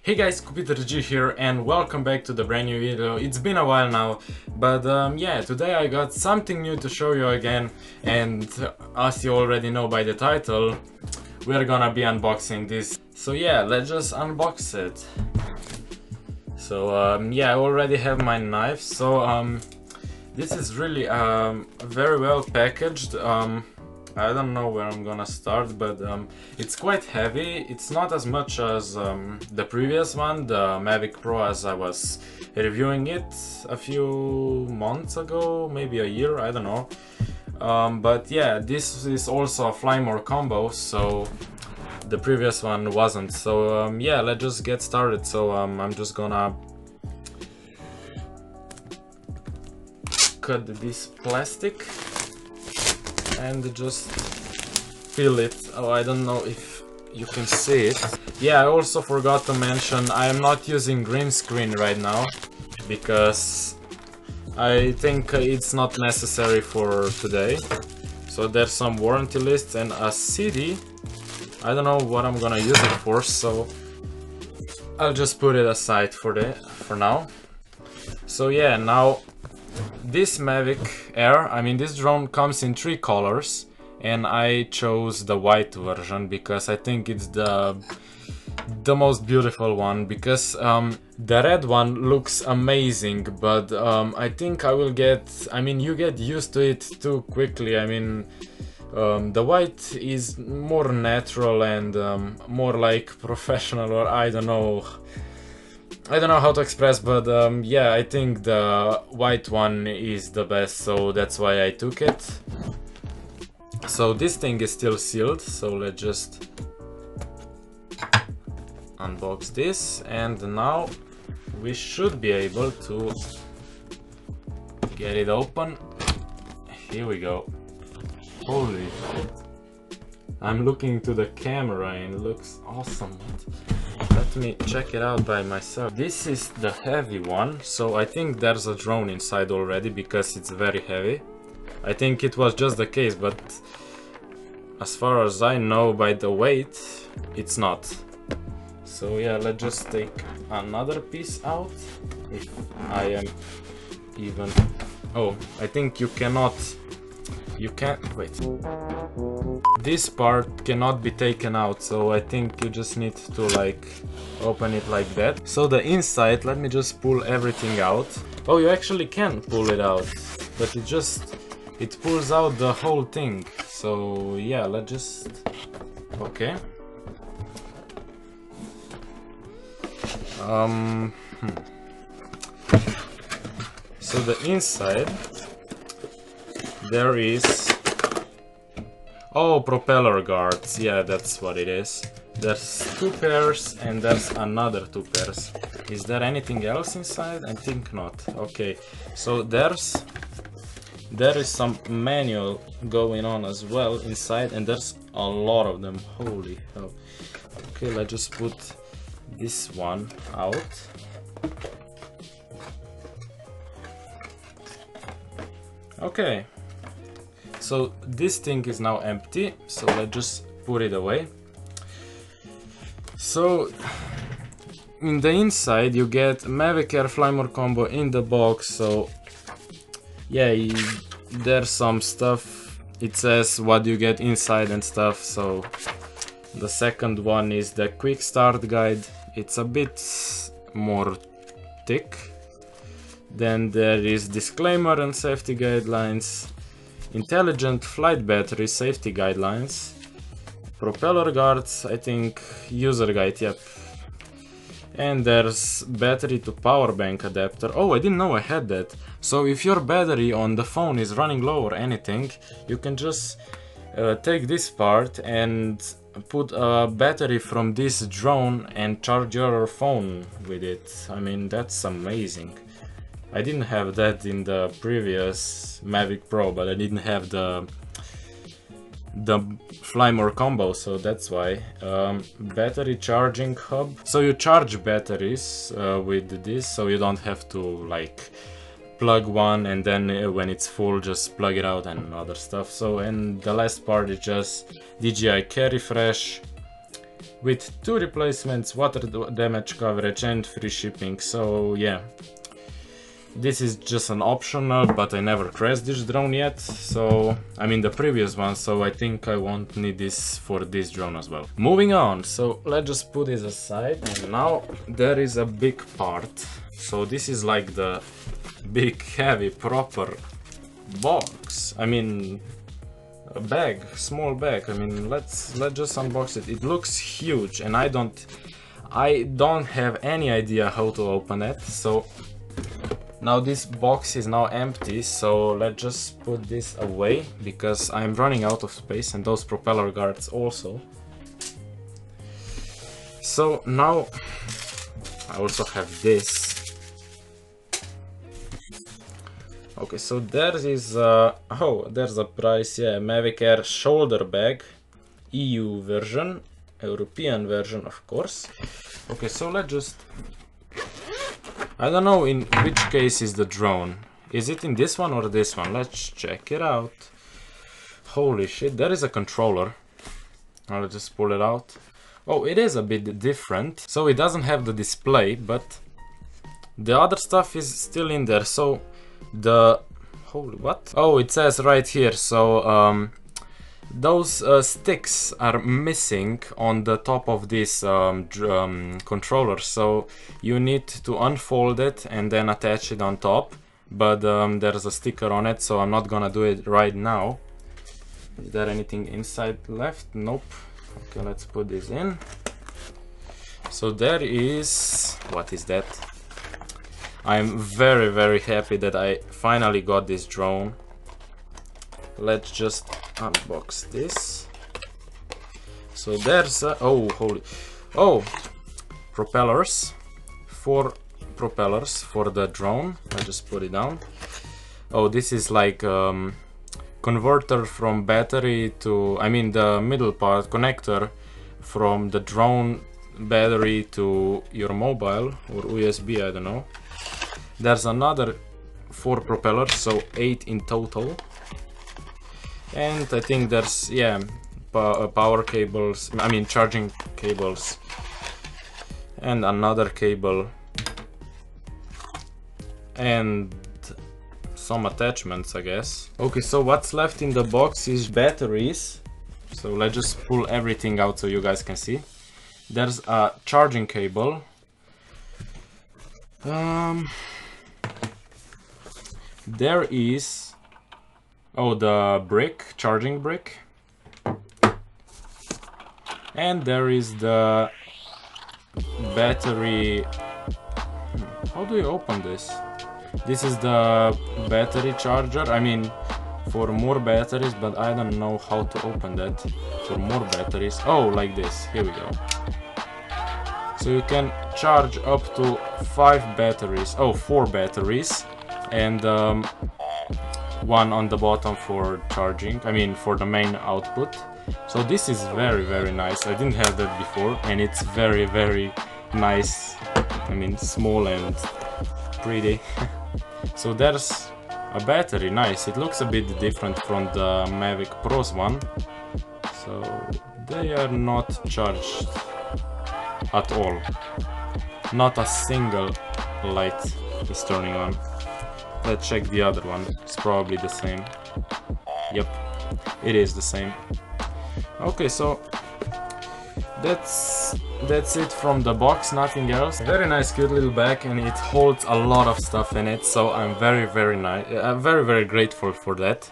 Hey guys, KopitarG here and welcome back to the brand new video. It's been a while now, but yeah, today I got something new to show you again, and as you already know by the title, we're gonna be unboxing this. So yeah, let's just unbox it. So yeah, I already have my knife, so this is really very well packaged. I don't know where I'm gonna start, but it's quite heavy. It's not as much as the previous one, the Mavic Pro, as I was reviewing it a few months ago, maybe a year, I don't know. But yeah, this is also a fly more combo, so the previous one wasn't. So yeah, let's just get started. So I'm just gonna cut this plastic and just fill it. Oh, I don't know if you can see it. Yeah, I also forgot to mention I am not using green screen right now because I think it's not necessary for today. So there's some warranty lists and a CD. I don't know what I'm gonna use it for, so I'll just put it aside for now. So yeah, now this Mavic Air, I mean this drone comes in 3 colors and I chose the white version because I think it's the most beautiful one, because the red one looks amazing, but I think you get used to it too quickly. I mean, the white is more natural and more like professional, or I don't know how to express, but yeah, I think the white one is the best, so that's why I took it. So this thing is still sealed, so let's just unbox this, and now we should be able to get it open. Here we go. Holy shit. I'm looking to the camera and it looks awesome. Let me check it out by myself. This is the heavy one, so I think there's a drone inside already because it's very heavy. I think it was just the case, but as far as I know by the weight, it's not. So yeah, let's just take another piece out, if I am even... Oh, I think you can't... wait. This part cannot be taken out, so I think you just need to like open it like that. So the inside, let me just pull everything out. Oh, you actually can pull it out, but it pulls out the whole thing. So yeah, let's just... okay. So the inside, there is... oh, propeller guards, yeah, that's what it is. There's 2 pairs and there's another 2 pairs. Is there anything else inside? I think not. Okay, so there is some manual going on as well inside, and there's a lot of them. Holy hell. Okay, let's just put this one out. Okay. So this thing is now empty, so let's just put it away. So in the inside you get Mavic Air Fly More combo in the box. So yeah, there's some stuff. It says what you get inside and stuff. So the second one is the quick start guide. It's a bit more thick. Then there is disclaimer and safety guidelines, intelligent flight battery safety guidelines, propeller guards, I think user guide, yep. And there's battery to power bank adapter. Oh, I didn't know I had that. So if your battery on the phone is running low or anything, you can just take this part and put a battery from this drone and charge your phone with it. I mean, that's amazing. I didn't have that in the previous Mavic Pro, but I didn't have the Fly More combo, so that's why. Battery charging hub. So you charge batteries with this, so you don't have to like plug one and then when it's full just plug it out and other stuff. So, and the last part is just DJI Refresh, with 2 replacements, water damage coverage and free shipping. So yeah, this is just an optional, but I never crashed this drone yet, so I mean the previous one, so I think I won't need this for this drone as well. Moving on, so let's just put this aside, and now there is a big part. So this is like the big heavy proper box, I mean a bag, small bag. I mean let's just unbox it. It looks huge and I don't have any idea how to open it. So now this box is now empty, so let's just put this away because I'm running out of space, and those propeller guards also. So now I also have this. Okay, so there is oh, there's a price, yeah, Mavic Air shoulder bag, EU version, European version of course. Okay, so let's just, I don't know in which case is the drone. Is it in this one or this one? Let's check it out. Holy shit, there is a controller. I'll just pull it out. Oh, it is a bit different. So it doesn't have the display, but the other stuff is still in there. So the, holy what? Oh, it says right here. So those sticks are missing on the top of this controller, so you need to unfold it and then attach it on top, but there's a sticker on it, so I'm not gonna do it right now. Is there anything inside left? Nope. Okay, let's put this in. So there is, what is that? I'm very happy that I finally got this drone. Let's just unbox this. So there's oh holy, oh, propellers, 4 propellers for the drone. I just put it down. Oh, this is like converter from battery to, I mean the middle part, connector from the drone battery to your mobile or USB, I don't know. There's another 4 propellers, so 8 in total. And I think there's, yeah, power cables, I mean charging cables, and another cable, and some attachments, I guess. Okay, so what's left in the box is batteries. So let's just pull everything out so you guys can see. There's a charging cable. There is, oh, the brick, charging brick. And there is the battery. How do you open this? This is the battery charger, I mean for more batteries, but I don't know how to open that for more batteries. Oh, like this, here we go. So you can charge up to 5 batteries, oh, 4 batteries, and one on the bottom for charging, I mean for the main output. So this is very nice. I didn't have that before, and it's very nice. I mean small and pretty. So there's a battery, nice. It looks a bit different from the Mavic Pro's one. So they are not charged at all. Not a single light is turning on. Let's check the other one. It's probably the same. Yep, it is the same. Okay, so that's it from the box, nothing else. Very nice, cute little bag, and it holds a lot of stuff in it. So I'm very nice. I'm very grateful for that.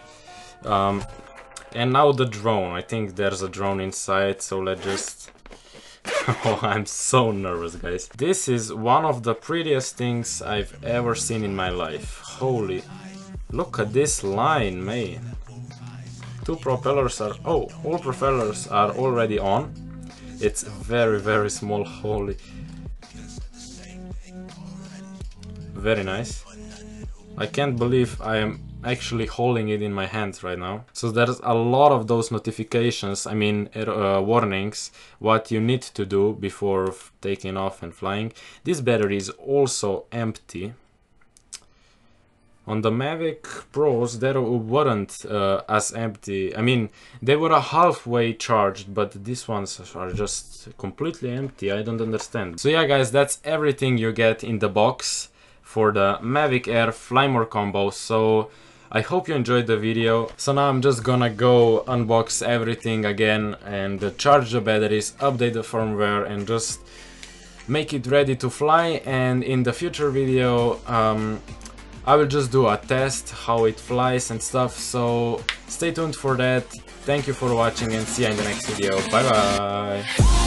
And now the drone. I think there's a drone inside. So let's just. Oh, I'm so nervous, guys. This is one of the prettiest things I've ever seen in my life. Holy, look at this line, man. 2 propellers are, oh, all propellers are already on. It's very small, holy. Very nice. I can't believe I am actually holding it in my hands right now. So there's a lot of those notifications, I mean warnings, what you need to do before taking off and flying. This battery is also empty. On the Mavic Pros, they weren't as empty. I mean, they were a halfway charged, but these ones are just completely empty. I don't understand. So yeah, guys, that's everything you get in the box for the Mavic Air Fly More combo. So I hope you enjoyed the video. So now I'm just gonna go unbox everything again and charge the batteries, update the firmware, and just make it ready to fly. And in the future video, I will just do a test how it flies and stuff, so stay tuned for that. Thank you for watching and see you in the next video. Bye bye!